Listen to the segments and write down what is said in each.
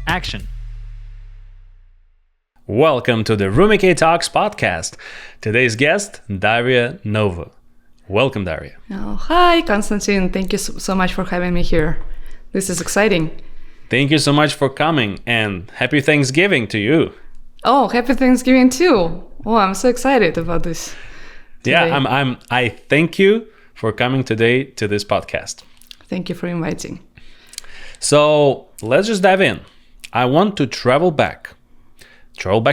action. Welcome to the Rumikay Talks podcast. Today's guest, Daria Novo. Welcome, Daria. Oh, hi, Konstantin. Thank you so much for having me here. This is exciting. Thank you so much for coming, and happy Thanksgiving to you. Oh, happy Thanksgiving too. Oh, I'm so excited about this today. Yeah, I thank you for coming today to this podcast. Thank you for inviting. So let's just dive in. I want to travel back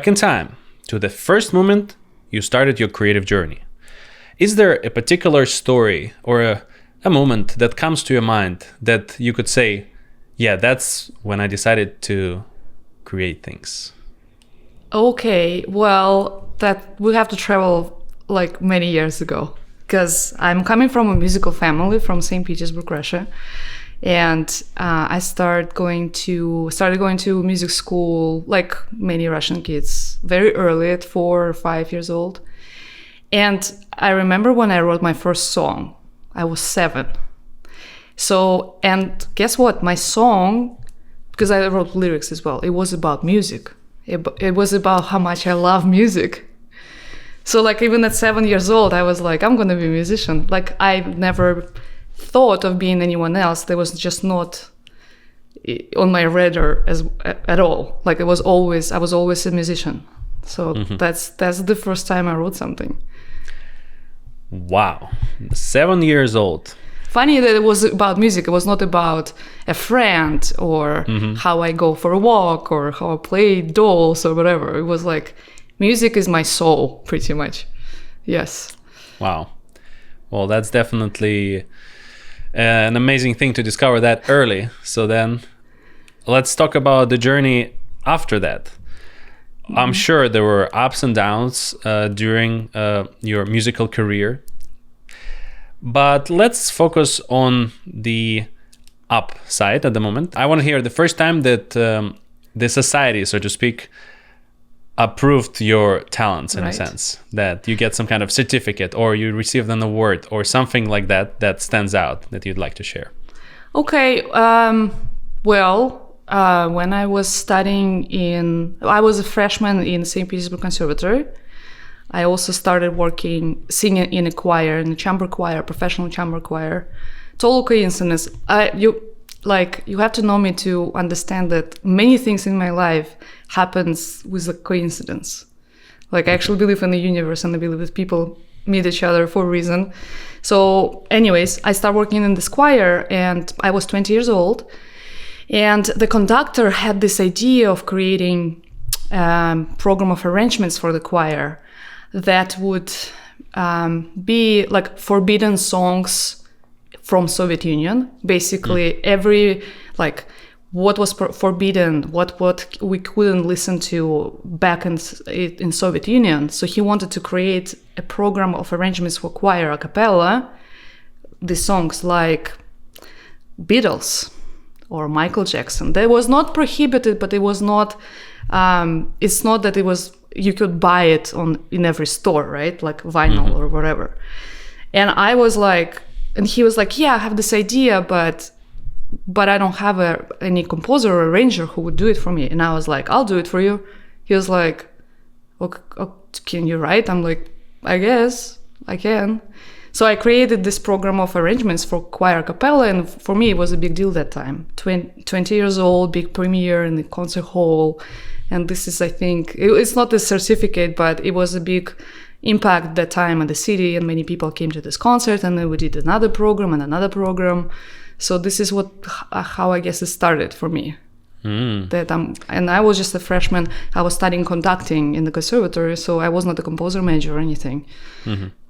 in time to the first moment you started your creative journey. Is there a particular story or a moment that comes to your mind that you could say, yeah, that's when I decided to create things? Okay, well, that we have to travel like many years ago, because I'm coming from a musical family from St. Petersburg, Russia. And I started going to music school like many Russian kids, very early at 4 or 5 years old. And I remember when I wrote my first song, I was 7. So, and guess what? My song, because I wrote lyrics as well, it was about music. It was about how much I love music. So like even at 7 years old, I was like, I'm going to be a musician. Like I never thought of being anyone else. That was just not on my radar at all. Like I was always a musician. So that's the first time I wrote something. Wow. 7 years old. Funny that it was about music. It was not about a friend or how I go for a walk or how I play dolls or whatever. It was like music is my soul, pretty much. Yes. Wow. Well, that's definitely an amazing thing to discover that early. So then let's talk about the journey after that. I'm sure there were ups and downs during your musical career. But let's focus on the up side at the moment. I want to hear the first time that the society, so to speak, approved your talents in a sense, that you get some kind of certificate or you received an award or something like that stands out that you'd like to share. Okay. When I was studying I was a freshman in St. Petersburg Conservatory. I also started singing in a choir, in a chamber choir, professional chamber choir. It's all coincidence. You have to know me to understand that many things in my life happens with a coincidence. Like I actually believe in the universe and I believe that people meet each other for a reason. So anyways, I started working in this choir and I was 20 years old. And the conductor had this idea of creating a program of arrangements for the choir that would be like forbidden songs from Soviet Union. Basically, every like what was forbidden, what we couldn't listen to back in Soviet Union. So he wanted to create a program of arrangements for choir a cappella. The songs like Beatles or Michael Jackson. That was not prohibited, but it was not. It's not that it was. You could buy it in every store, right? Like vinyl or whatever. And I was like, and he was like, yeah, I have this idea, but I don't have any composer or arranger who would do it for me. And I was like, I'll do it for you. He was like, okay, can you write? I'm like, I guess I can. So I created this program of arrangements for choir a cappella, and for me it was a big deal that time. 20 years old, big premiere in the concert hall. And this is, I think, it's not a certificate, but it was a big impact that time in the city, and many people came to this concert, and then we did another program and another program. So this is how I guess it started for me. And I was just a freshman. I was studying conducting in the conservatory, so I was not a composer major or anything.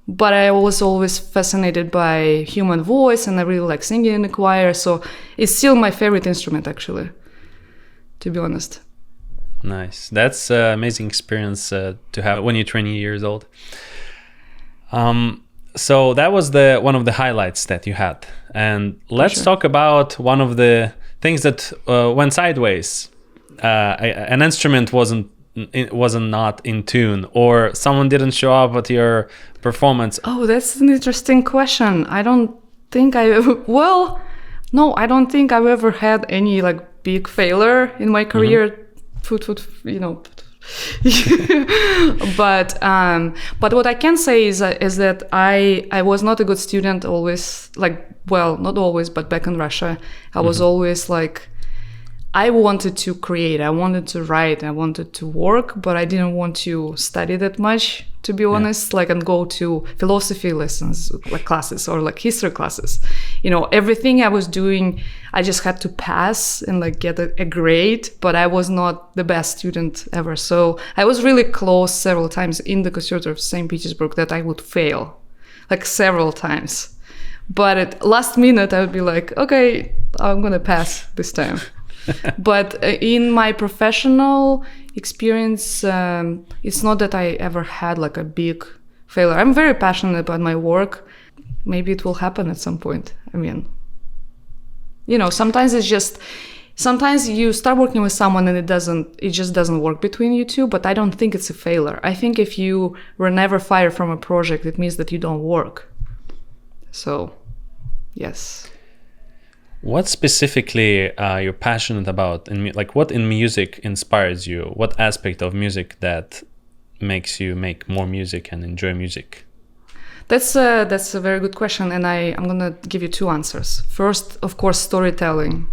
But I was always fascinated by human voice, and I really like singing in the choir. So it's still my favorite instrument, actually, to be honest. Nice. That's an amazing experience to have when you're 20 years old. So that was one of the highlights that you had. And let's talk about one of the things that went sideways. An instrument wasn't not in tune, or someone didn't show up at your performance. Oh, that's an interesting question. I don't think I've ever had any like big failure in my career. You know. But what I can say is that I was not a good student always, like, well, not always, but back in Russia I was always like, I wanted to create, I wanted to write, I wanted to work, but I didn't want to study that much, to be honest, like, and go to philosophy lessons, like classes, or like history classes. You know, everything I was doing, I just had to pass and like get a grade, but I was not the best student ever. So I was really close several times in the Conservatory of St. Petersburg that I would fail, like several times. But at last minute, I would be like, okay, I'm gonna pass this time. But in my professional experience, it's not that I ever had like a big failure. I'm very passionate about my work. Maybe it will happen at some point. I mean, you know, sometimes you start working with someone and it just doesn't work between you two, but I don't think it's a failure. I think if you were never fired from a project, it means that you don't work. So, yes. What specifically you're passionate about, and like what in music inspires you? What aspect of music that makes you make more music and enjoy music? That's a very good question, and I'm gonna give you two answers. First, of course, storytelling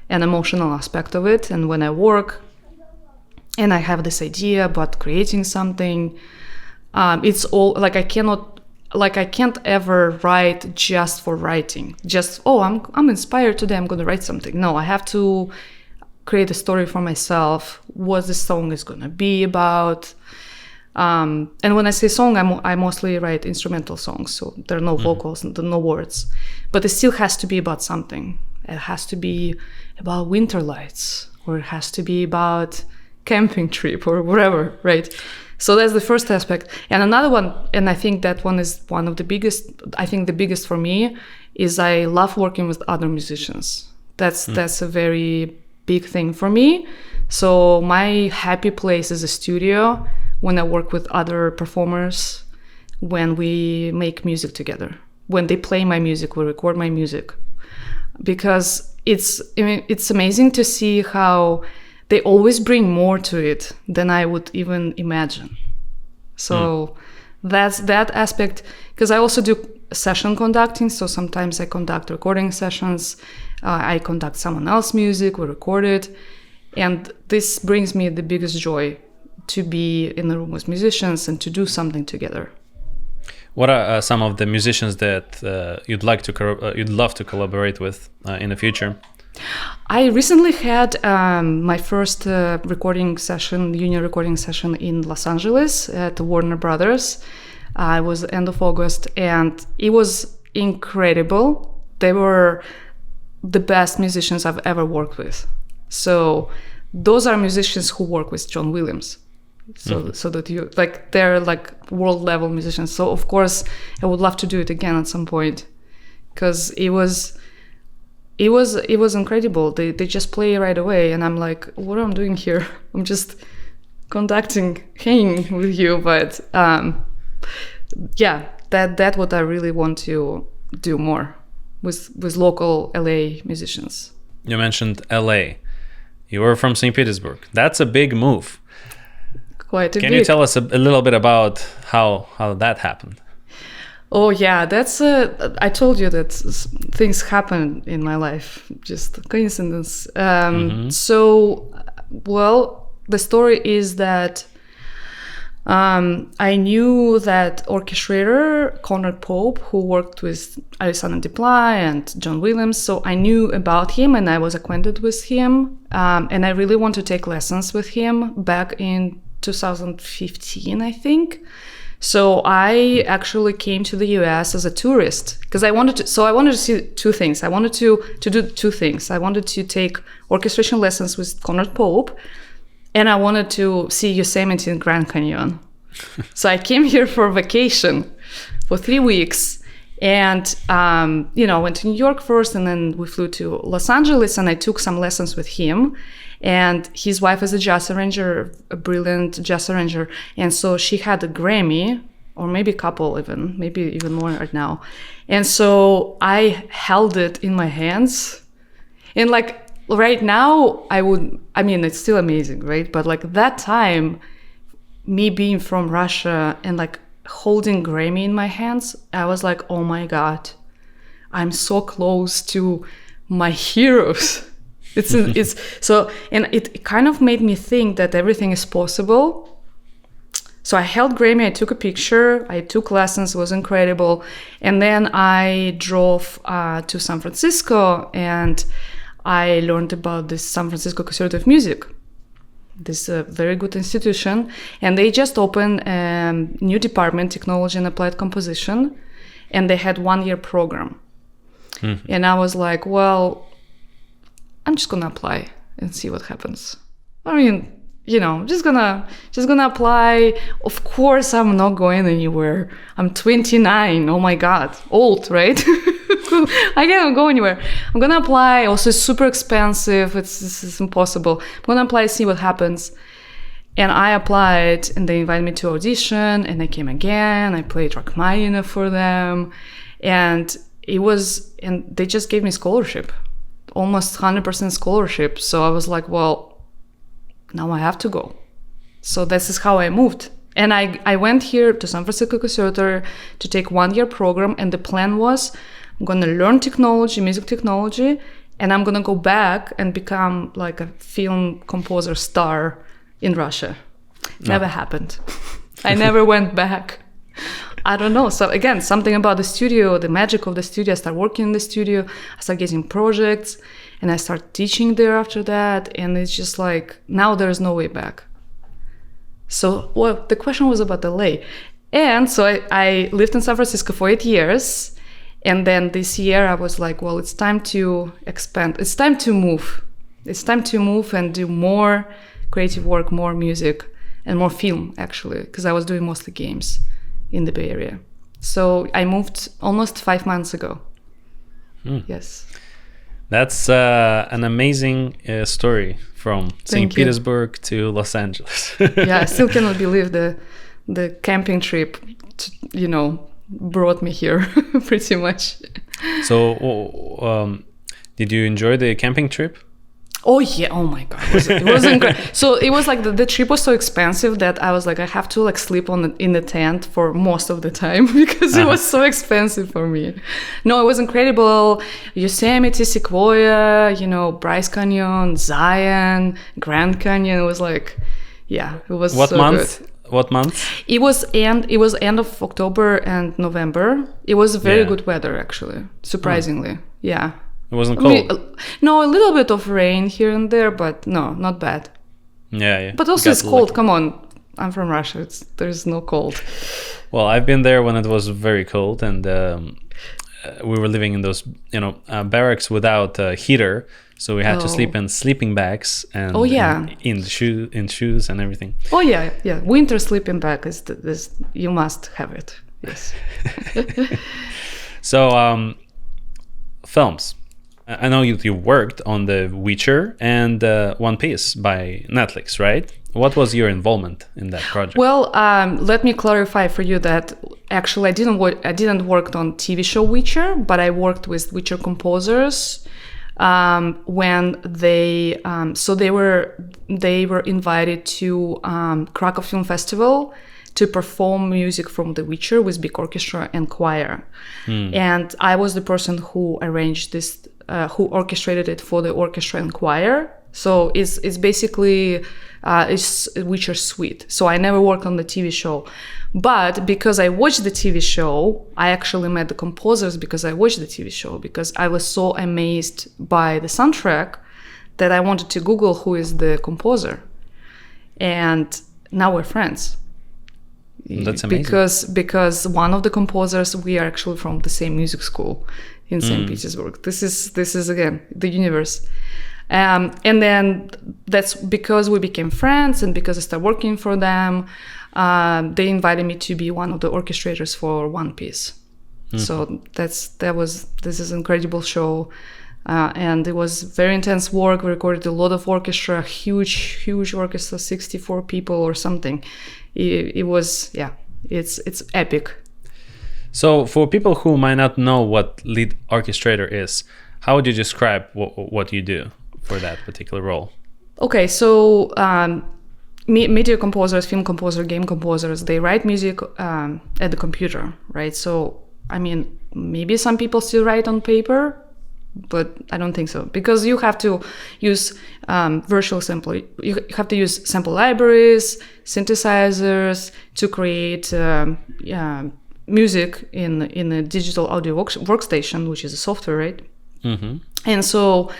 and emotional aspect of it. And when I work and I have this idea about creating something, it's all like I can't ever write just for writing. Just, I'm inspired today, I'm gonna write something. No, I have to create a story for myself, what the song is gonna be about. And when I say song, I mostly write instrumental songs, so there are no vocals, no words. But it still has to be about something. It has to be about winter lights, or it has to be about camping trip, or whatever, right? So that's the first aspect. And another one, and I think that one is one of the biggest, I think the biggest for me, is I love working with other musicians. That's a very big thing for me. So my happy place is a studio, when I work with other performers, when we make music together, when they play my music, we record my music. Because it's amazing to see how they always bring more to it than I would even imagine. So that's that aspect, because I also do session conducting. So sometimes I conduct recording sessions, I conduct someone else's music, we record it. And this brings me the biggest joy, to be in a room with musicians and to do something together. What are some of the musicians that you'd love to collaborate with in the future? I recently had my first union recording session in Los Angeles at Warner Brothers. It was the end of August, and it was incredible. They were the best musicians I've ever worked with. So those are musicians who work with John Williams. So that you like, they're like world level musicians. So of course I would love to do it again at some point, because it was incredible. They just play right away, and I'm like, what am I doing here? I'm just conducting, hanging with you. But that's what I really want to do more with local LA musicians. You mentioned LA. You were from St. Petersburg. That's a big move. Can you tell us a little bit about how that happened? Oh yeah, that's I told you that things happen in my life, just coincidence. So, well, the story is that I knew that orchestrator Conrad Pope, who worked with Alexander Desplat and John Williams, so I knew about him and I was acquainted with him, and I really want to take lessons with him back in 2015, I think. So I actually came to the US as a tourist, because I wanted to see two things. I wanted to do two things. I wanted to take orchestration lessons with Conrad Pope, and I wanted to see Yosemite and Grand Canyon. So I came here for vacation for 3 weeks, and went to New York first, and then we flew to Los Angeles, and I took some lessons with him. And his wife is a jazz arranger, a brilliant jazz arranger. And so she had a Grammy, or maybe a couple even, maybe even more right now. And so I held it in my hands. And like, right now, I mean, it's still amazing, right? But like that time, me being from Russia and like holding Grammy in my hands, I was like, oh my God, I'm so close to my heroes. It's so, and it kind of made me think that everything is possible. So I held Grammy, I took a picture, I took lessons, it was incredible. And then I drove to San Francisco and I learned about this San Francisco Conservatory of Music, this very good institution. And they just opened a new department, Technology and Applied Composition, and they had 1-year program. Mm-hmm. And I was like, well, I'm just gonna apply and see what happens. I mean, you know, just gonna apply. Of course, I'm not going anywhere. I'm 29. Oh my God, old, right? I can't go anywhere. I'm gonna apply. Also, it's super expensive. It's impossible. I'm gonna apply, see what happens. And I applied, and they invited me to audition, and I came again. I played Rachmaninoff for them, and they just gave me scholarship. Almost 100% scholarship. So I was like, well, now I have to go. So this is how I moved. And I went here to San Francisco Conservatory to take 1-year program. And the plan was I'm going to learn technology, music technology, and I'm going to go back and become like a film composer star in Russia. Never happened. I never went back. I don't know. So again, something about the studio, the magic of the studio. I started working in the studio. I started getting projects and I started teaching there after that. And it's just like, now there's no way back. So, well, the question was about LA. And so I lived in San Francisco for 8 years. And then this year I was like, well, it's time to expand. It's time to move. It's time to move and do more creative work, more music, and more film, actually, because I was doing mostly games in the Bay Area. So I moved almost 5 months ago. Yes. That's an amazing story from St. Petersburg to Los Angeles. Yeah, I still cannot believe the camping trip, brought me here pretty much. So did you enjoy the camping trip? Oh yeah! Oh my God! It was incredible. So it was like the trip was so expensive that I was like, I have to like sleep in the tent for most of the time because it was so expensive for me. No, it was incredible. Yosemite, Sequoia, Bryce Canyon, Zion, Grand Canyon. It was like, yeah, it was what so month? Good. What month? It was end of October and November. It was very good weather actually, surprisingly. Yeah. It wasn't cold? No, a little bit of rain here and there, but no, not bad. Yeah. But also it's cold. Come on. I'm from Russia. There's no cold. Well, I've been there when it was very cold, and we were living in those, barracks without a heater. So we had to sleep in sleeping bags and, and in shoes and everything. Oh, yeah. Winter sleeping bag is this. You must have it. Yes. So, films. I know you worked on The Witcher and One Piece by Netflix, right? What was your involvement in that project? Well, let me clarify for you that actually I didn't work on TV show Witcher, but I worked with Witcher composers when they were invited to Krakow Film Festival to perform music from The Witcher with big orchestra and choir. And I was the person who arranged this, who orchestrated it for the orchestra and choir. So it's basically it's Witcher suite. So I never worked on the TV show. But because I watched the TV show, I actually met the composers because I watched the TV show, because I was so amazed by the soundtrack that I wanted to Google who is the composer. And now we're friends. That's amazing. Because one of the composers, we are actually from the same music school in St. Petersburg. This is again the universe. And then that's because we became friends, and because I started working for them, they invited me to be one of the orchestrators for One Piece. So this is an incredible show. And it was very intense work. We recorded a lot of orchestra, huge orchestra, 64 people or something. It was, it's epic. So for people who might not know what lead orchestrator is, how would you describe what you do for that particular role? Okay, so media composers, film composers, game composers, they write music at the computer, right? So, I mean, maybe some people still write on paper, but I don't think so, because you have to use virtual sample. You have to use sample libraries, synthesizers to create music in a digital audio workstation, which is a software, right? Mm-hmm. And so,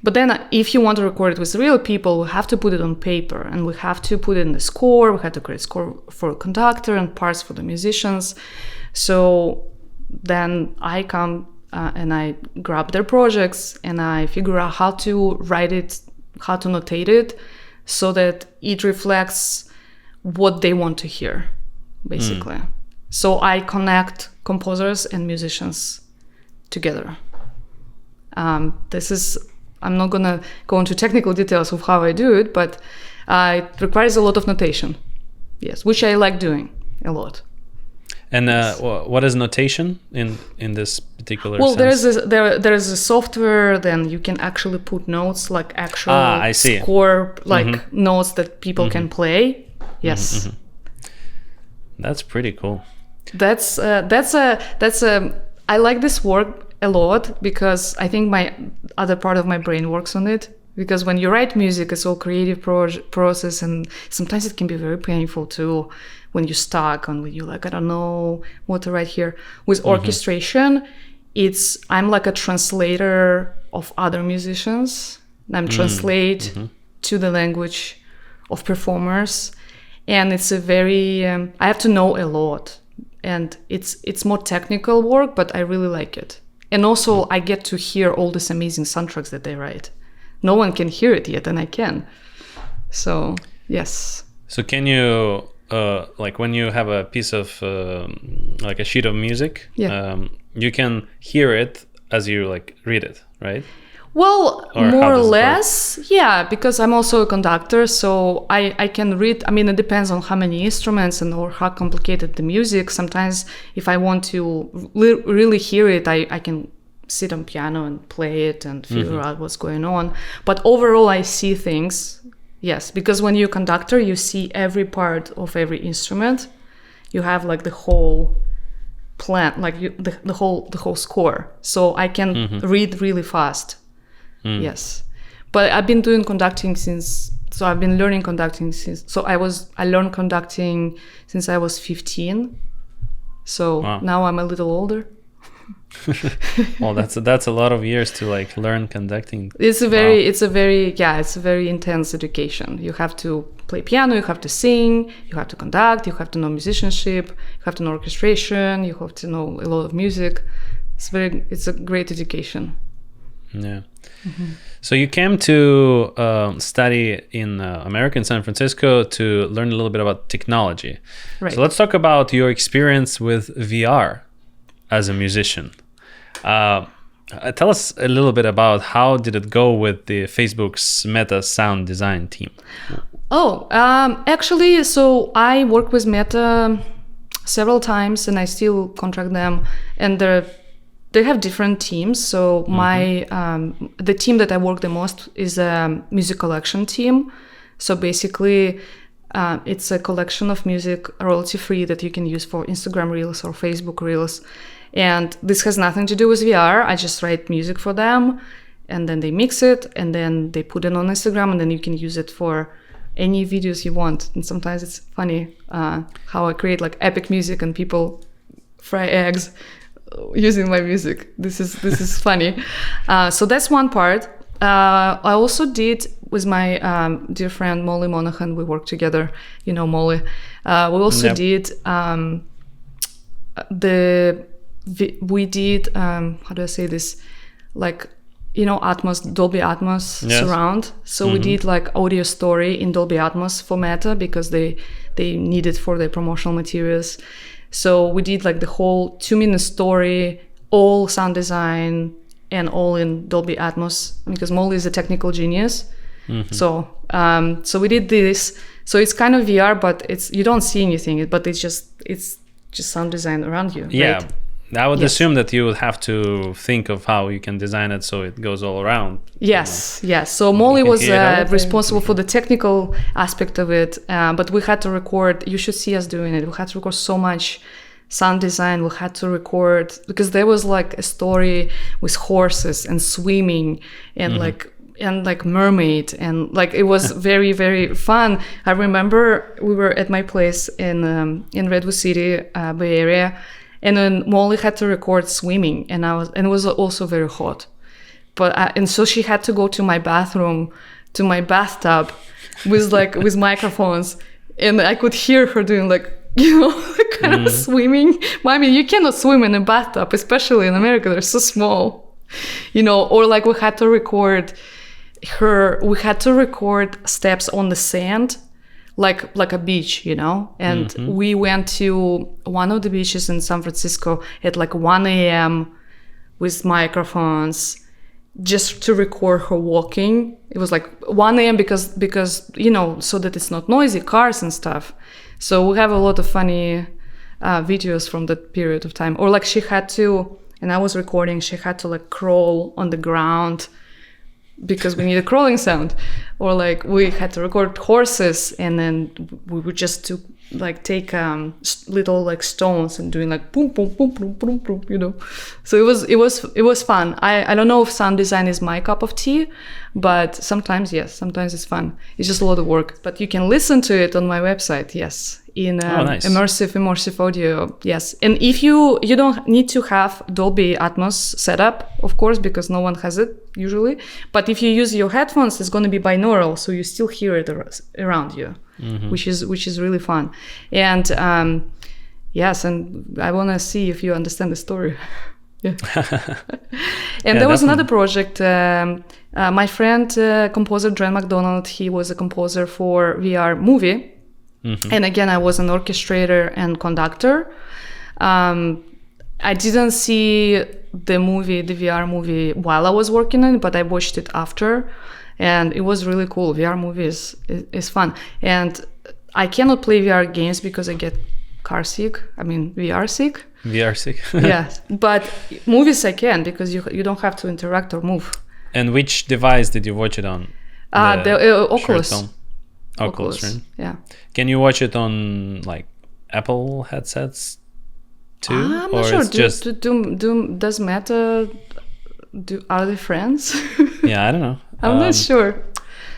but then if you want to record it with real people, we have to put it on paper, and we have to put it in the score. We have to create score for a conductor and parts for the musicians. So then I come and I grab their projects and I figure out how to write it, how to notate it, so that it reflects what they want to hear, basically. So I connect composers and musicians together. I'm not gonna go into technical details of how I do it, but it requires a lot of notation, yes, which I like doing a lot. And what is notation in this particular sense? Well, there is a software, then you can actually put notes, like actual I see. Score, like notes that people can play. Yes. Mm-hmm. That's pretty cool. That's I like this work a lot, because I think my other part of my brain works on it. Because when you write music, it's all creative process, and sometimes it can be very painful too when you're stuck and when you're like, I don't know what to write here. With orchestration, I'm like a translator of other musicians. I'm translate to the language of performers, and it's a very I have to know a lot, and it's more technical work, but I really like it. And also I get to hear all these amazing soundtracks that they write. No one can hear it yet, and I can. So, yes. So can you, like when you have a piece of, like a sheet of music, you can hear it as you like read it, right? Well, or more or less, yeah, because I'm also a conductor, so I can read. I mean, it depends on how many instruments or how complicated the music. Sometimes if I want to really hear it, I can sit on piano and play it and figure out what's going on. But overall, I see things, yes, because when you're a conductor, you see every part of every instrument. You have like the whole plan, like the whole score. So I can read really fast. Yes, but I've been doing conducting I've been learning conducting I learned conducting since I was 15. So now I'm a little older. Well, that's a lot of years to like learn conducting. It's a very intense education. You have to play piano, you have to sing, you have to conduct, you have to know musicianship, you have to know orchestration, you have to know a lot of music. It's a great education. Yeah. So you came to study in America, in San Francisco, to learn a little bit about technology. Right. So let's talk about your experience with VR as a musician. Tell us a little bit about how did it go with the Facebook's Meta sound design team? Actually, so I worked with Meta several times, and I still contract them, and they have different teams. So the team that I work the most is a music collection team. So basically, it's a collection of music royalty-free that you can use for Instagram Reels or Facebook Reels. And this has nothing to do with VR. I just write music for them, and then they mix it, and then they put it on Instagram, and then you can use it for any videos you want. And sometimes it's funny how I create like epic music and people fry eggs using my music. This is funny. So that's one part. I also did with my dear friend Molly Monaghan. We worked together. You know Molly. We also did we did how do I say this? Like, you know, Dolby Atmos surround. So we did like audio story in Dolby Atmos for Meta because they need it for their promotional materials. So we did like the whole 2-minute story, all sound design, and all in Dolby Atmos because Molly is a technical genius. So we did this. So it's kind of VR, but you don't see anything, but it's just sound design around you. Yeah. Right? I would Yes. assume that you would have to think of how you can design it so it goes all around. Yes, yes. So Molly can was hear everything. responsible for the technical aspect of it, but we had to record. You should see us doing it. We had to record so much sound design. We had to record because there was like a story with horses and swimming and like mermaid, and like it was very, very fun. I remember we were at my place in Redwood City, Bay Area, and then Molly had to record swimming, and it was also very hot. But and so she had to go to my bathroom, to my bathtub, with microphones, and I could hear her doing like, you know, kind of swimming. Well, I mean, you cannot swim in a bathtub, especially in America. They're so small, you know. Or like we had to record steps on the sand, like a beach, you know. And we went to one of the beaches in San Francisco at like 1 a.m. with microphones just to record her walking. It was like 1 a.m. because you know, so that it's not noisy, cars and stuff. So we have a lot of funny videos from that period of time. Or like she had to, and I was recording, she had to like crawl on the ground because we need a crawling sound. Or like we had to record horses, and then we would just take little like stones and doing like boom boom boom boom boom boom, you know. So it was fun. I don't know if sound design is my cup of tea, but sometimes yes, sometimes it's fun. It's just a lot of work, but you can listen to it on my website. Yes, in nice. immersive audio. Yes, and if you don't need to have Dolby Atmos setup, of course, because no one has it usually. But if you use your headphones, it's going to be binaural, so you still hear it around you, which is really fun. And yes, and I want to see if you understand the story. Yeah. And there was another project. My friend, composer Dren McDonald, he was a composer for VR movie. And again, I was an orchestrator and conductor. I didn't see the VR movie while I was working on it, but I watched it after, and it was really cool. VR movie is fun. And I cannot play VR games because I get car sick. I mean, VR sick. VR sick. Yes, but movies I can because you don't have to interact or move. And which device did you watch it on? The Oculus. Oculus, right? Yeah. Can you watch it on like Apple headsets too? I'm not sure. Does Meta are they friends? Yeah, I don't know. I'm not sure.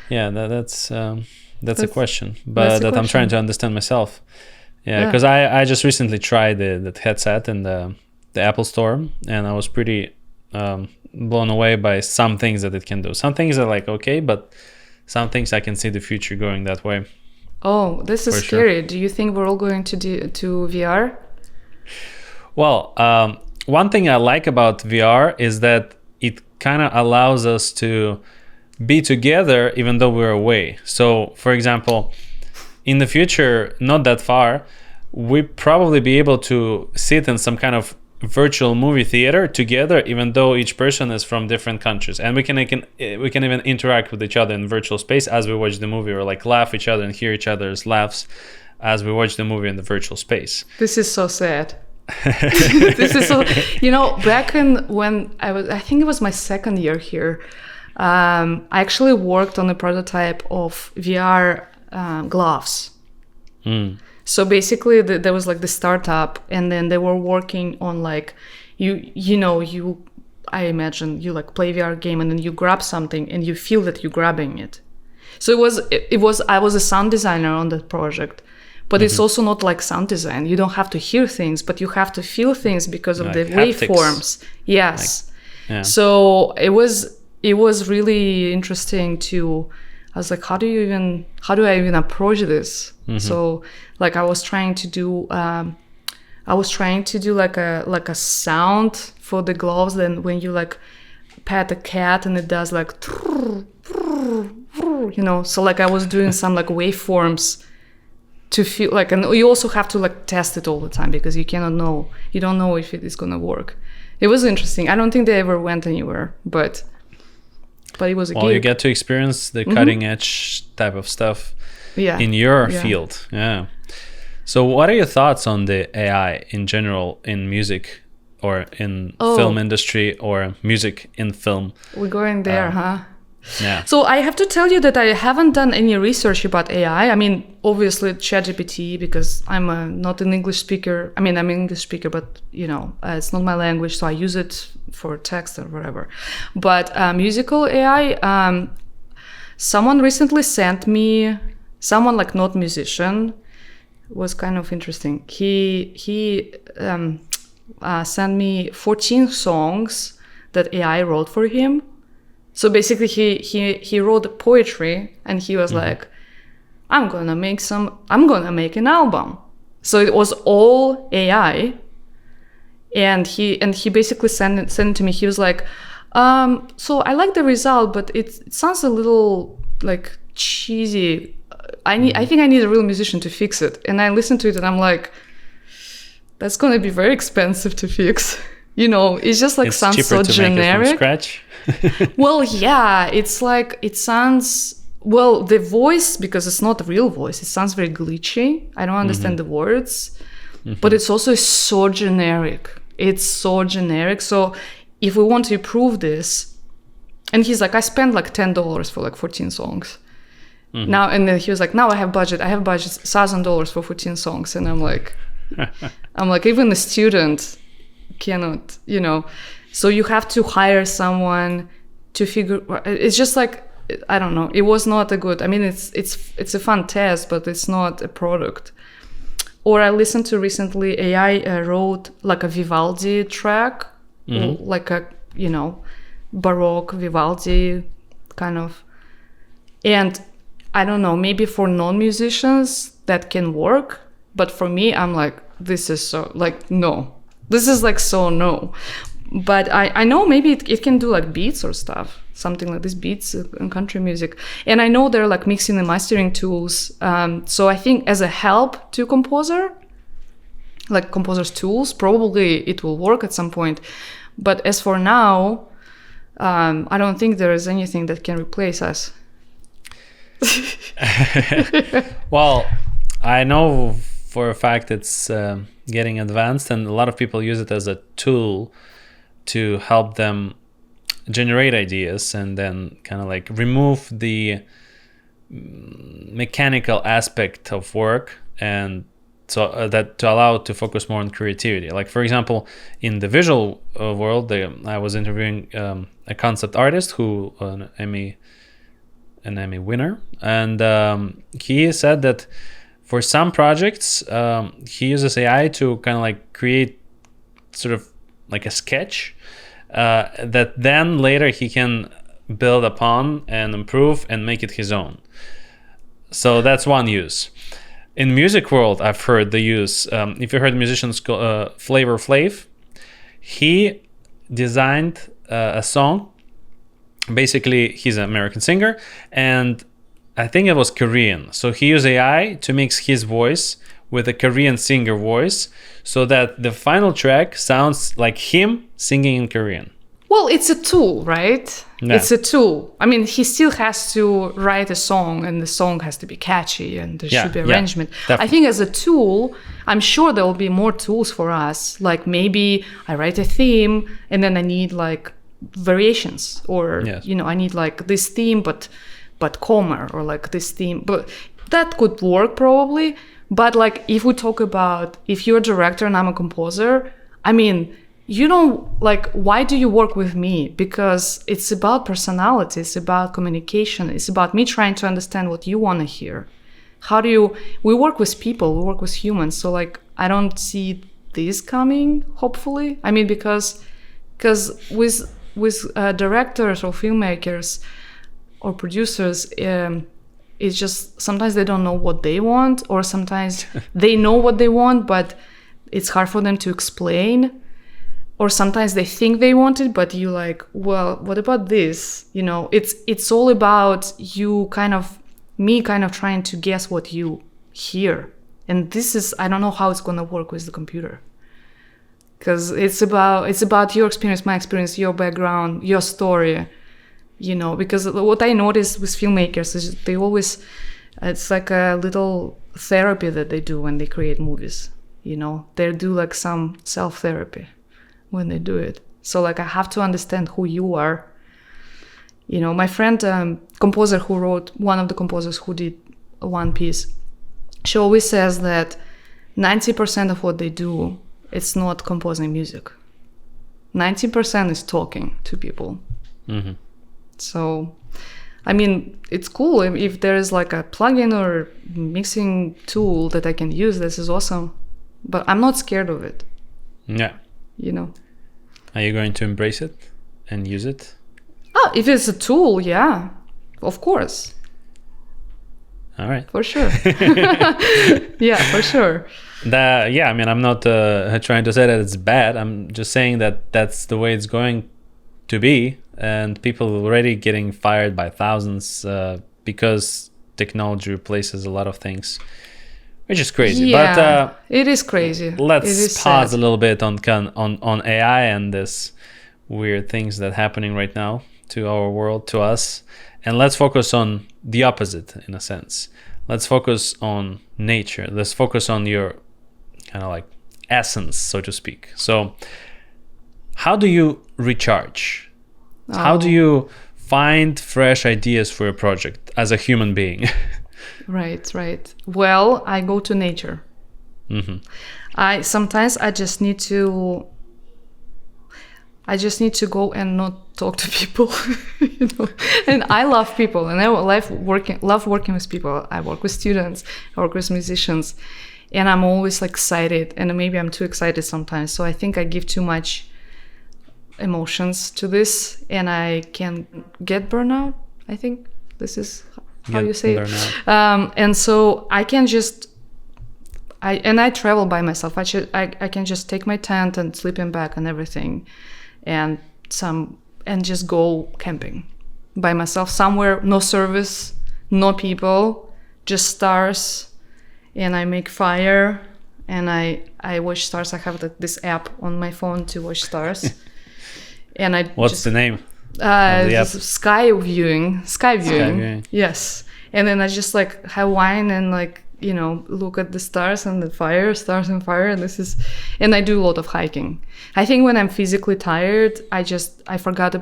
Yeah, that's a question, but that I'm trying to understand myself. Yeah, because I just recently tried the headset in the Apple Store, and I was pretty blown away by some things that it can do. Some things are like okay, but some things I can see the future going that way. Oh, this is scary. Sure. Do you think we're all going to VR? Well, one thing I like about VR is that it kind of allows us to be together even though we're away. So, for example, in the future, not that far, we probably be able to sit in some kind of virtual movie theater together, even though each person is from different countries, and we can even interact with each other in virtual space as we watch the movie, or like laugh each other and hear each other's laughs as we watch the movie in the virtual space. This is so sad. This is so, you know, back when I think it was my second year here, I actually worked on a prototype of VR gloves. So basically there was like the startup, and then they were working on like, I imagine you like play VR game and then you grab something and you feel that you're grabbing it. So I was a sound designer on that project, but it's also not like sound design. You don't have to hear things, but you have to feel things because of the waveforms. Yes. So it was really interesting I was like, how do I even approach this? So like I was trying to do like a sound for the gloves. Then when you like pet a cat and it does like, you know, so like I was doing some like waveforms to feel like, and you also have to like test it all the time because you don't know if it is going to work. It was interesting. I don't think they ever went anywhere, but it was a gig. You get to experience the cutting edge type of stuff in your field. Yeah. So what are your thoughts on the AI in general in music? or in film industry or music in film. We're going there, huh? Yeah. So I have to tell you that I haven't done any research about AI. I mean, obviously ChatGPT, because I'm not an English speaker. I mean, I'm an English speaker, but it's not my language, so I use it for text or whatever. But musical AI, someone recently sent me, someone like not musician, was kind of interesting. He sent me 14 songs that AI wrote for him. So basically he wrote poetry, and he was like, I'm gonna make an album. So it was all AI. And he basically sent it to me. He was like, so I like the result, but it sounds a little like cheesy. I think I need a real musician to fix it. And I listened to it and I'm like, that's gonna be very expensive to fix. It's just like, it's sounds so generic. Make it from scratch. Well, yeah, it's like, it sounds, well, the voice, because it's not a real voice, it sounds very glitchy. I don't understand the words, but it's also so generic. It's so generic. So if we want to improve this, and he's like, I spent like $10 for like 14 songs. Now, and then he was like, now I have budget $1,000 for 14 songs. And I'm like, even a student cannot, so you have to hire someone to figure. It's just like, I don't know. It was not a good. I mean, it's a fun test, but it's not a product. Or I listened to recently, AI wrote like a Vivaldi track, like a Baroque Vivaldi kind of, and I don't know. Maybe for non-musicians that can work, but for me, I'm like, this is so like no. This is like so no. But I know maybe it can do like beats or stuff, something like this, beats in country music. And I know there are like mixing and mastering tools. So I think as a help to composer, like composer's tools, probably it will work at some point. But as for now, I don't think there is anything that can replace us. Well, I know for a fact it's getting advanced, and a lot of people use it as a tool to help them generate ideas and then kind of like remove the mechanical aspect of work, and so that to allow it to focus more on creativity. Like, for example, in the visual world, I was interviewing a concept artist who an Emmy winner, and he said that for some projects he uses AI to kind of like create sort of like a sketch that then later he can build upon and improve and make it his own. So that's one use. In music world, I've heard the use, if you heard musicians Flavor Flav, he designed a song. Basically, he's an American singer, and I think it was Korean. So he used AI to mix his voice with a Korean singer voice so that the final track sounds like him singing in Korean. Well, it's a tool, right? Yeah. It's a tool. I mean, he still has to write a song, and the song has to be catchy, and there should be arrangement. I think as a tool, I'm sure there will be more tools for us. Like maybe I write a theme, and then I need like variations, or I need like this theme, but calmer, or like this theme. But that could work probably. But like if we talk about, if you're a director and I'm a composer, I mean, why do you work with me? Because it's about personality, it's about communication, it's about me trying to understand what you want to hear. We work with people, we work with humans. So like, I don't see this coming, hopefully. I mean, because with directors or filmmakers or producers, it's just sometimes they don't know what they want, or sometimes they know what they want, but it's hard for them to explain. Or sometimes they think they want it, but you like, well, what about this? It's all about me trying to guess what you hear. And this is, I don't know how it's gonna work with the computer. Because it's about your experience, my experience, your background, your story, because what I notice with filmmakers is they always, it's like a little therapy that they do when they create movies, they do like some self-therapy. when they do it. So like I have to understand who you are. My friend, composer who wrote, one of the composers who did One Piece, she always says that 90% of what they do, it's not composing music. 90% is talking to people. Mm-hmm. So, I mean, it's cool if there is like a plugin or mixing tool that I can use. This is awesome, but I'm not scared of it. Yeah. Are you going to embrace it and use it? Oh, if it's a tool, yeah, of course. All right. For sure. Yeah, for sure. I mean, I'm not trying to say that it's bad. I'm just saying that that's the way it's going to be, and people already getting fired by thousands because technology replaces a lot of things, which is crazy. Yeah, but it is crazy. Let's pause a little bit on AI and this weird things that happening right now to our world, to us, and let's focus on the opposite in a sense. Let's focus on nature. Let's focus on your kind of like essence, so to speak. So how do you recharge? How do you find fresh ideas for your project as a human being? Right. Well, I go to nature. Mm-hmm. Sometimes I just need to go and not talk to people, And I love people, and I love working with people. I work with students, I work with musicians, and I'm always like excited, and maybe I'm too excited sometimes. So I think I give too much emotions to this, and I can get burnout. I think this is how you say it. And so I can just I travel by myself. I can just take my tent and sleep in bag and everything, and just go camping by myself somewhere, no service, no people, just stars, and I make fire, and I watch stars. I have this app on my phone to watch stars. And What's the name? Sky viewing. Yes. And then I just like have wine and like, look at the stars and the stars and fire. And I do a lot of hiking. I think when I'm physically tired, I forget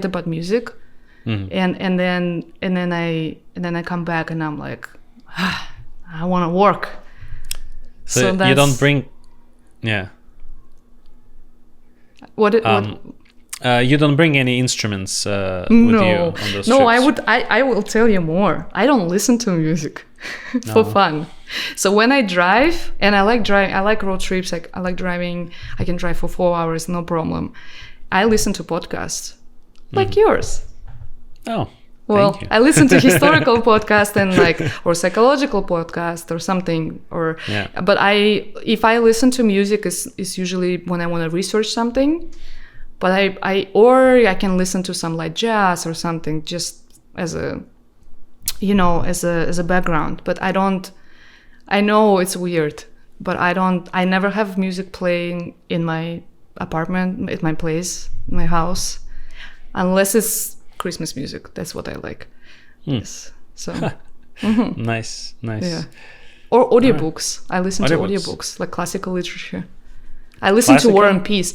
about music. Mm-hmm. And then I come back and I'm like, I want to work. So you don't bring, yeah. You don't bring any instruments with you on those trips? I will tell you more. I don't listen to music for fun. So when I drive, and I like driving, I like road trips, I like driving, I can drive for 4 hours, no problem. I listen to podcasts like yours. Oh, well, thank you. I listen to historical podcast and or psychological podcast or something, but if I listen to music, is usually when I want to research something. But I can listen to some light jazz or something just as a background. But I know it's weird, but I never have music playing in my apartment, at my place, in my house, unless it's Christmas music. That's what I like. Yes. So. Nice. Yeah. Or audiobooks. I listen to audiobooks, like classical literature. I listened to War and Peace.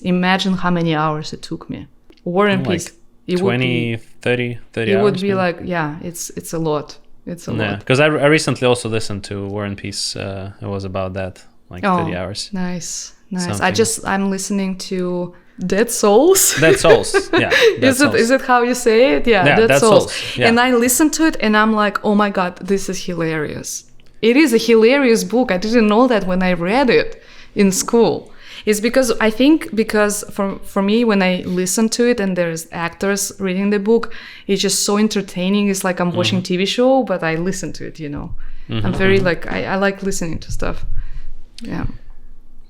Imagine how many hours it took me. War and Peace. It 30 hours. It would be like, it's a lot. It's a lot. Because I recently also listened to War and Peace. It was about that, 30 hours. Nice. I'm listening to Dead Souls. Dead Souls, yeah. Is it how you say it? Yeah, Dead Souls. Yeah. And I listened to it and I'm like, oh my God, this is hilarious. It is a hilarious book. I didn't know that when I read it in school. It's because for me, when I listen to it and there's actors reading the book, it's just so entertaining. It's like I'm watching TV show, but I listen to it, Mm-hmm. I'm very I like listening to stuff. Yeah.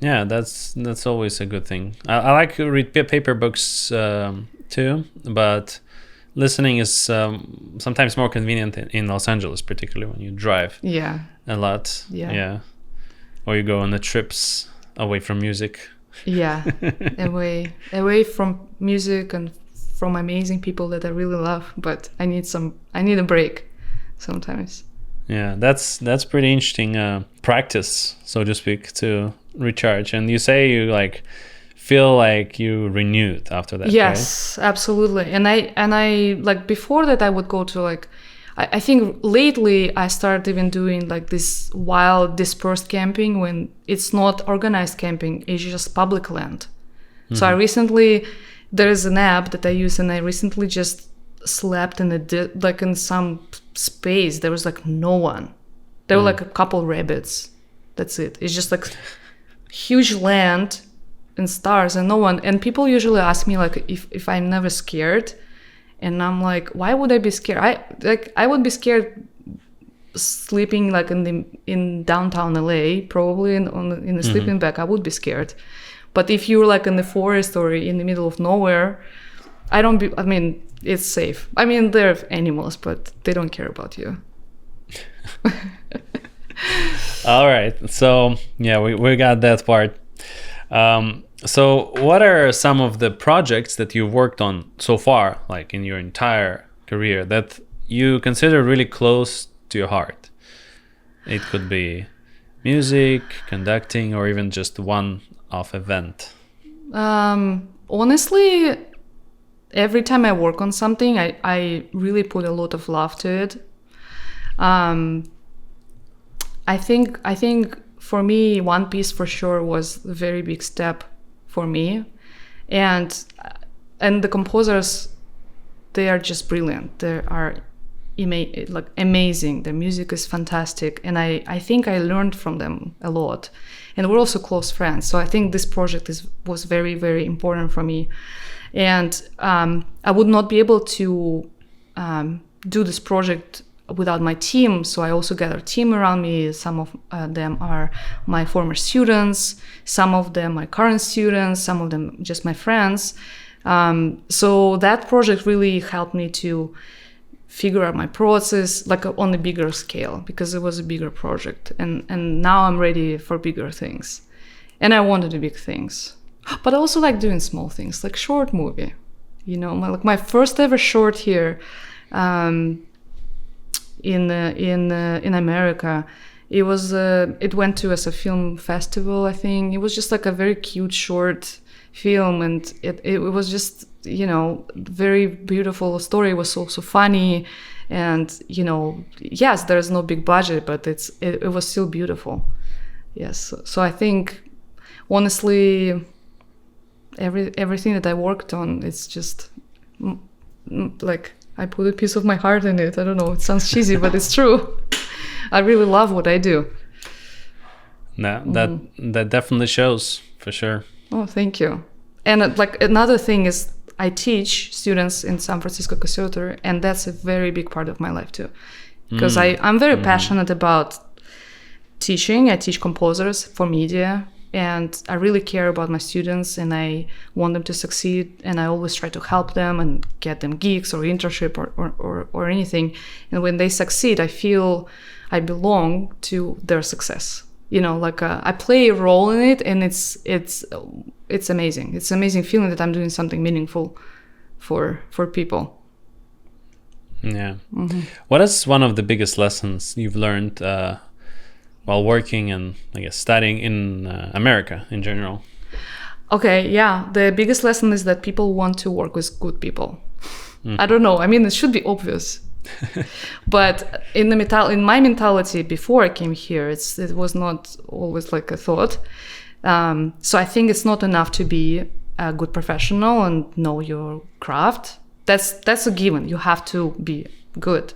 Yeah, that's always a good thing. I like to read paper books too, but listening is sometimes more convenient in Los Angeles, particularly when you drive a lot. Yeah. Or you go on the trips away from music. Yeah, away from music and from amazing people that I really love. But I need a break sometimes. Yeah, that's pretty interesting practice, so to speak, to recharge. And you say you like feel like you renewed after that. Yes, right? Absolutely. And I like before that I would go to like I think lately I started even doing like this wild dispersed camping when it's not organized camping, it's just public land. So I recently, there is an app that I use, and I recently just slept in like in some space. There was like no one. There were like a couple rabbits. That's it. It's just like huge land and stars and no one. And people usually ask me like if I'm never scared. And I'm like, why would I be scared? I would be scared sleeping like in downtown LA, probably in a sleeping bag. I would be scared. But if you're like in the forest or in the middle of nowhere, I mean, it's safe. I mean, there are animals, but they don't care about you. All right. So yeah, we got that part. So what are some of the projects that you've worked on so far, like in your entire career, that you consider really close to your heart? It could be music, conducting, or even just one-off event. Honestly, every time I work on something, I really put a lot of love to it. I think for me, One Piece for sure was a very big step for me, and the composers, they are just brilliant. They are amazing. Their music is fantastic, and I think I learned from them a lot. And we're also close friends, so I think this project was very, very important for me. And I would not be able to do this project without my team, so I also gather a team around me. Some of them are my former students, some of them my current students, some of them just my friends. So that project really helped me to figure out my process like on a bigger scale, because it was a bigger project, and now I'm ready for bigger things. And I want to do big things, but I also like doing small things, like short movie, you know, my first ever short here in America. It went to as a film festival, I think. It was just like a very cute short film, and it was just, you know, very beautiful story. It was also funny, and you know, yes, there's no big budget, but it was still beautiful. Yes, so I think honestly everything that I worked on, it's just like I put a piece of my heart in it. I don't know, it sounds cheesy, but it's true. I really love what I do. No, that definitely shows, for sure. Oh, thank you. And like another thing is I teach students in San Francisco Conservatory, and that's a very big part of my life too. Because I'm very passionate about teaching. I teach composers for media, and I really care about my students, and I want them to succeed, and I always try to help them and get them gigs or internship or anything. And when they succeed, I feel I belong to their success. You know, like I play a role in it, and it's amazing. It's an amazing feeling that I'm doing something meaningful for people. Yeah. What is one of the biggest lessons you've learned while working and, I guess, studying in America in general? Okay, yeah. The biggest lesson is that people want to work with good people. I don't know. I mean, it should be obvious. But in my mentality before I came here, it was not always like a thought. So I think it's not enough to be a good professional and know your craft. That's a given. You have to be good.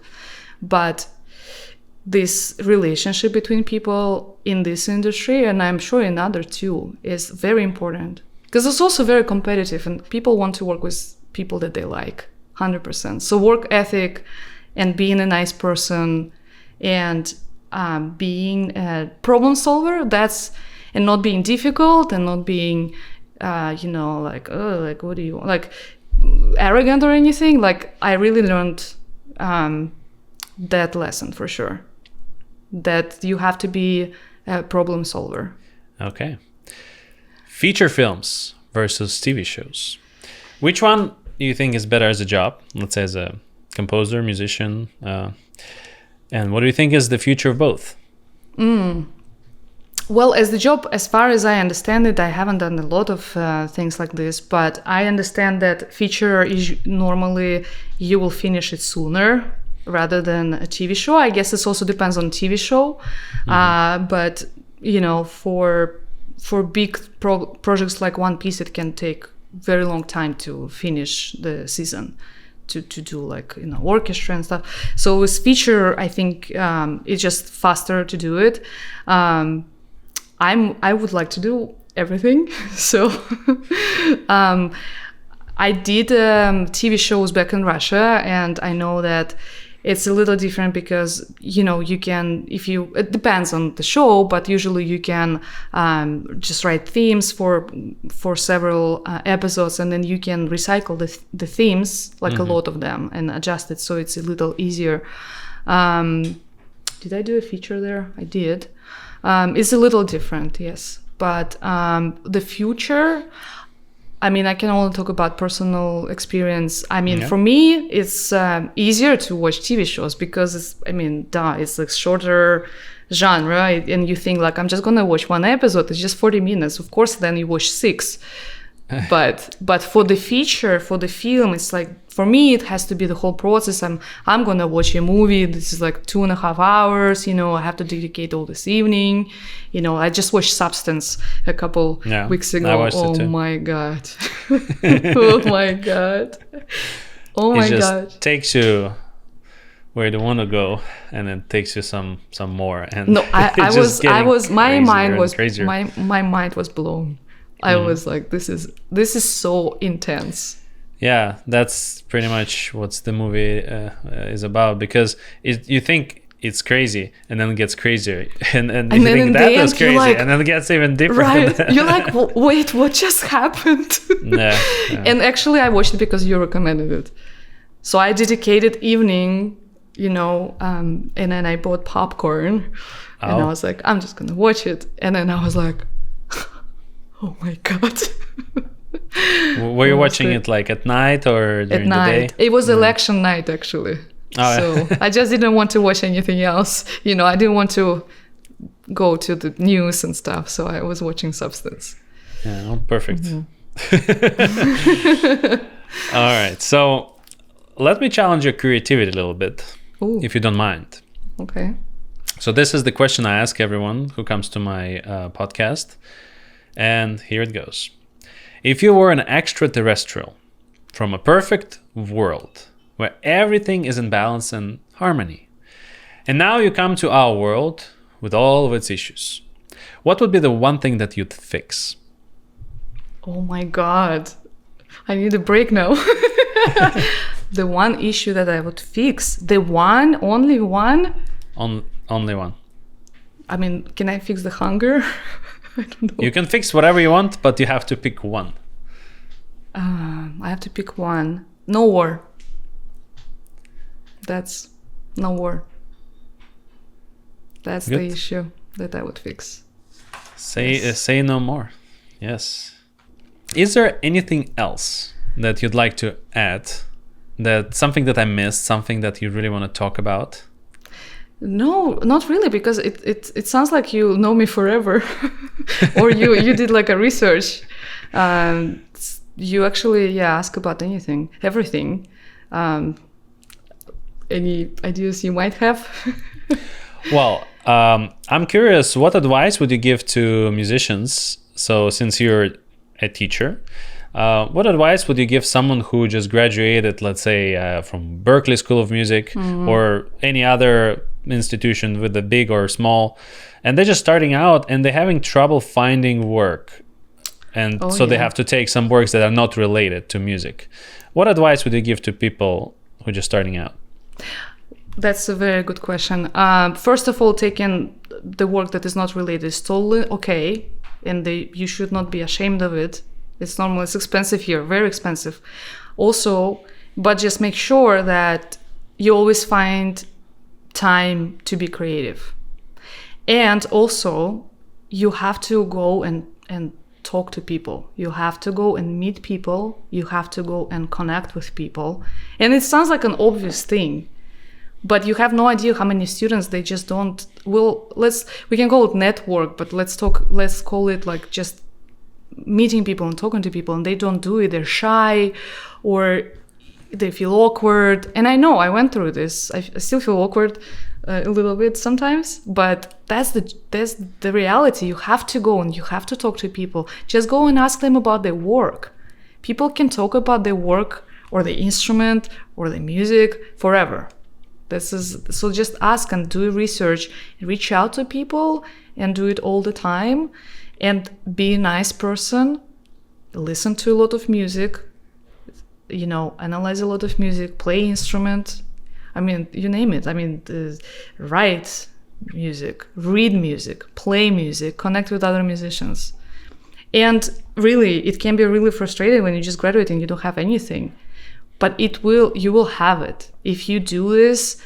But this relationship between people in this industry, and I'm sure in other too, is very important. Because it's also very competitive, and people want to work with people that they like, 100%. So work ethic and being a nice person and being a problem solver, and not being difficult and not being, you know, like, oh, like, what do you want? Like, arrogant or anything. Like, I really learned that lesson for sure, that you have to be a problem solver. Okay. Feature films versus TV shows. Which one do you think is better as a job? Let's say as a composer, musician, and what do you think is the future of both? Well, as the job, as far as I understand it, I haven't done a lot of things like this, but I understand that feature is normally you will finish it sooner rather than a TV show. I guess this also depends on TV show, but you know, for big projects like One Piece, it can take very long time to finish the season. To do like, you know, orchestra and stuff. So with feature, I think it's just faster to do it. I would like to do everything. So I did TV shows back in Russia, and I know that it's a little different because, you know, you can, it depends on the show, but usually you can just write themes for several episodes, and then you can recycle the themes, like a lot of them, and adjust it so it's a little easier. Did I do a feature there? I did. It's a little different, yes. But the future, I mean, I can only talk about personal experience. I mean, for me, it's easier to watch TV shows because it's like shorter genre, and you think like, I'm just gonna watch one episode. It's just 40 minutes. Of course, then you watch 6. But for the feature, for the film, it's like, for me, it has to be the whole process. I'm gonna watch a movie. This is like 2.5 hours. You know, I have to dedicate all this evening. You know, I just watched Substance a couple weeks ago. I watched it too. My god! Oh my god! Oh my god! It takes you where you want to go, and it takes you some more. And no, my mind was blown. I was like, this is so intense. Yeah, that's pretty much what the movie is about, because you think it's crazy, and then it gets crazier, and you think that was crazy, like, and then it gets even different. Right? You're like, wait, what just happened? Yeah. And actually, I watched it because you recommended it, so I dedicated evening, you know, and then I bought popcorn, and I was like, I'm just gonna watch it, and then I was like, oh my god. Were you watching it like at night or during the day? It was election night, actually. So I just didn't want to watch anything else. You know, I didn't want to go to the news and stuff, so I was watching Substance. Yeah, perfect. All right, so let me challenge your creativity a little bit, if you don't mind. Okay. So this is the question I ask everyone who comes to my podcast. And here it goes. If you were an extraterrestrial from a perfect world where everything is in balance and harmony, and now you come to our world with all of its issues, what would be the one thing that you'd fix? Oh my god. I need a break now. The one issue that I would fix. The one? Only one? Only one. I mean, can I fix the hunger? I don't know. You can fix whatever you want, but you have to pick one. I have to pick one. No war. That's no war. That's Good. the issue that I would fix. Say no more. Yes. Is there anything else that you'd like to add? That something that I missed, something that you really want to talk about? No, not really, because it sounds like you know me forever, or you did like a research. You actually ask about everything. Any ideas you might have? Well, I'm curious, what advice would you give to musicians? So since you're a teacher, what advice would you give someone who just graduated, let's say, from Berklee School of Music or any other institution, with a big or small, and they're just starting out and they're having trouble finding work, and they have to take some works that are not related to music? What advice would you give to people who are just starting out? That's a very good question. First of all, taking the work that is not related is totally okay, and you should not be ashamed of it. It's expensive here, very expensive. Also, but just make sure that you always find time to be creative. And also, you have to go and talk to people. You have to go and meet people. You have to go and connect with people. And it sounds like an obvious thing, but you have no idea how many students they just don't. Well, we can call it network, but let's call it like just meeting people and talking to people, and they don't do it. They're shy, or they feel awkward. And I know I went through this. I still feel awkward a little bit sometimes, but that's the reality. You have to go and you have to talk to people. Just go and ask them about their work. People can talk about their work or the instrument or the music forever. So just ask and do research, reach out to people and do it all the time, and be a nice person, listen to a lot of music, analyze a lot of music, play instrument. I mean, you name it. I mean, write music, read music, play music, connect with other musicians. And really, it can be really frustrating when you just graduate and you don't have anything. But you will have it. If you do this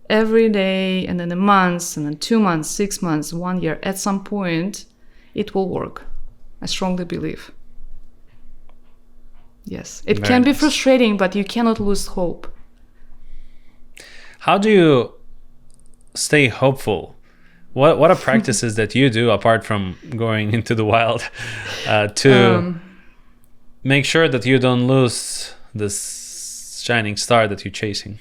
every day, and then a month, and then 2 months, 6 months, 1 year, at some point, it will work. I strongly believe. Yes. It can be frustrating, but you cannot lose hope. How do you stay hopeful? What are practices that you do apart from going into the wild to make sure that you don't lose this shining star that you're chasing?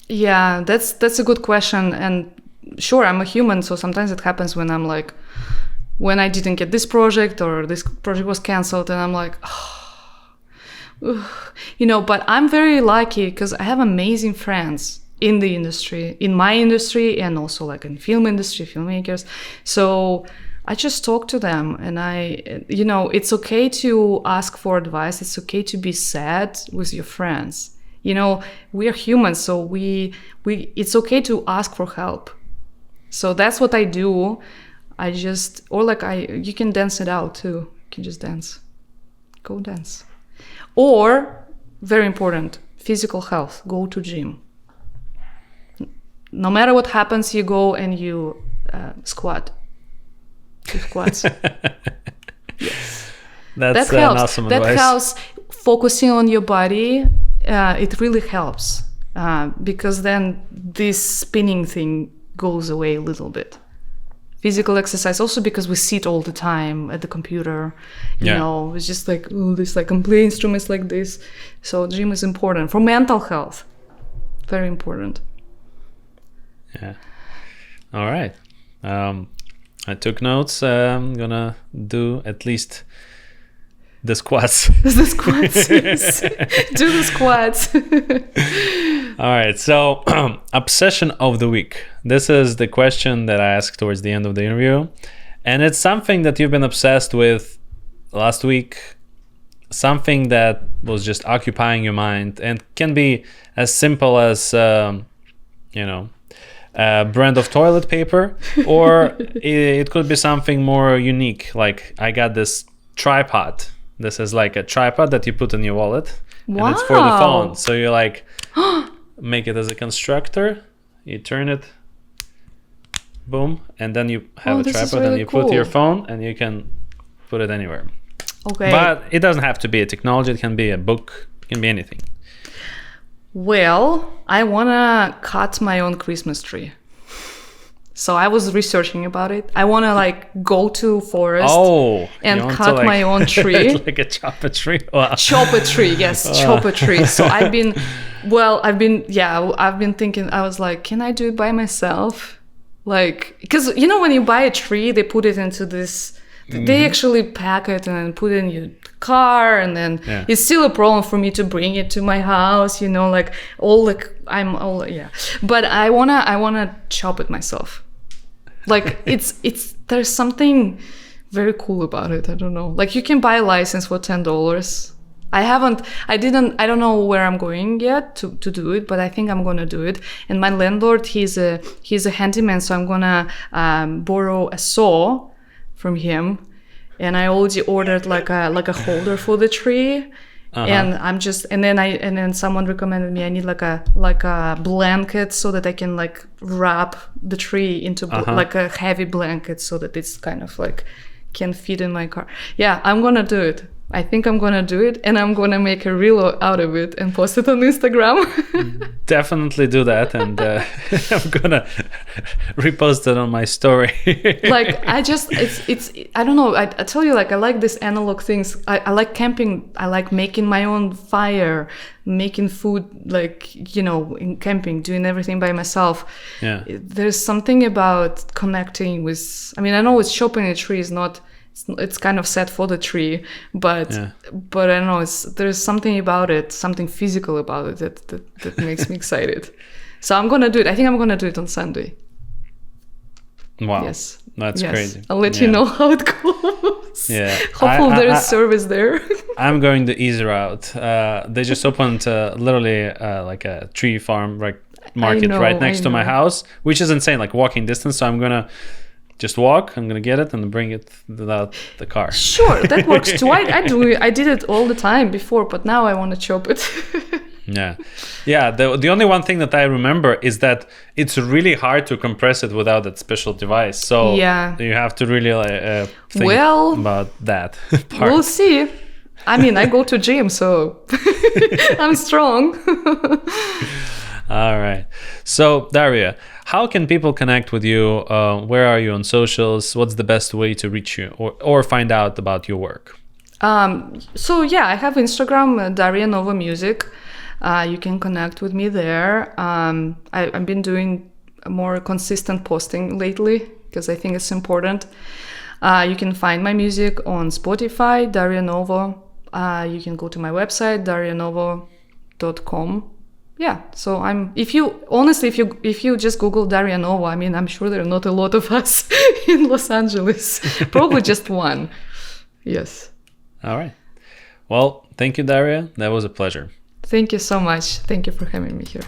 Yeah, that's a good question. And sure, I'm a human, so sometimes it happens when I'm like, when I didn't get this project or this project was canceled, and I'm like, but I'm very lucky because I have amazing friends in the industry, in my industry, and also like in film industry, filmmakers. So I just talk to them, and it's okay to ask for advice. It's okay to be sad with your friends. We are humans, so it's okay to ask for help. So that's what I do. You can dance it out too. You can just dance. Go dance. Or, very important, physical health. Go to gym. No matter what happens, you go and you squat. Do squats. Yes. That helps. Awesome advice. That helps. Focusing on your body, it really helps. Because then this spinning thing goes away a little bit. Physical exercise, also because we sit all the time at the computer. It's just like, I can play instruments like this. So gym is important for mental health. Very important. Yeah. All right. I took notes. I'm gonna do at least the squats. The squats. Yes. Do the squats. All right. So, obsession of the week. This is the question that I asked towards the end of the interview, and it's something that you've been obsessed with last week. Something that was just occupying your mind, and can be as simple as brand of toilet paper, or it could be something more unique, like I got this tripod. This is like a tripod that you put in your wallet. Wow. And it's for the phone, so you make it as a constructor, you turn it, boom, and then you have a tripod, and you put your phone, and you can put it anywhere. Okay. But it doesn't have to be a technology, it can be a book, it can be anything. Well, I want to cut my own Christmas tree. So I was researching about it. I want to go to forest and cut my own tree. Like a chop a tree? Wow. Chop a tree, yes, chop a tree. So I've been thinking, I was like, can I do it by myself? Because when you buy a tree, they put it into this, they actually pack it and then put it in your car, and then it's still a problem for me to bring it to my house, but I wanna chop it myself. There's something very cool about it. I don't know. You can buy a license for $10. I don't know where I'm going yet to do it, but I think I'm gonna do it. And my landlord, he's a handyman, so I'm gonna borrow a saw from him, and I already ordered like a holder for the tree. And and then someone recommended me I need like a blanket so that I can wrap the tree into like a heavy blanket so that it's kind of can fit in my car. Yeah, I'm gonna do it. I think I'm gonna do it, and I'm gonna make a reel out of it and post it on Instagram. Definitely do that, and I'm gonna repost it on my story. Like it's I don't know. I tell you, like I like these analog things. I like camping. I like making my own fire, making food, like in camping, doing everything by myself. Yeah. There's something about connecting with. I mean, I know it's chopping a tree is not. It's kind of set for the tree, but I don't know. There's something about it, something physical about it that makes me excited. So I'm gonna do it. I think I'm gonna do it on Sunday. Wow. Yes. That's crazy. I'll let you know how it goes. Yeah. Hopefully there is service there. I'm going the easy route. They just opened literally like a tree farm market right next to my house, which is insane, like walking distance. So I'm gonna just walk. I'm gonna get it and bring it without the car. Sure, that works too. I did it all the time before, but now I want to chop it. Yeah. The only one thing that I remember is that it's really hard to compress it without that special device. So you have to really think about that part. We'll see. I mean, I go to gym, so I'm strong. All right. So Daria, how can people connect with you? Where are you on socials? What's the best way to reach you or find out about your work? I have Instagram, Daria Novo Music. You can connect with me there. I've been doing more consistent posting lately because I think it's important. You can find my music on Spotify, Daria Novo. You can go to my website, darianovo.com. Yeah, so if you just Google Daria Novo, I mean, I'm sure there are not a lot of us in Los Angeles. Probably just one. Yes. All right. Well, thank you, Daria. That was a pleasure. Thank you so much. Thank you for having me here.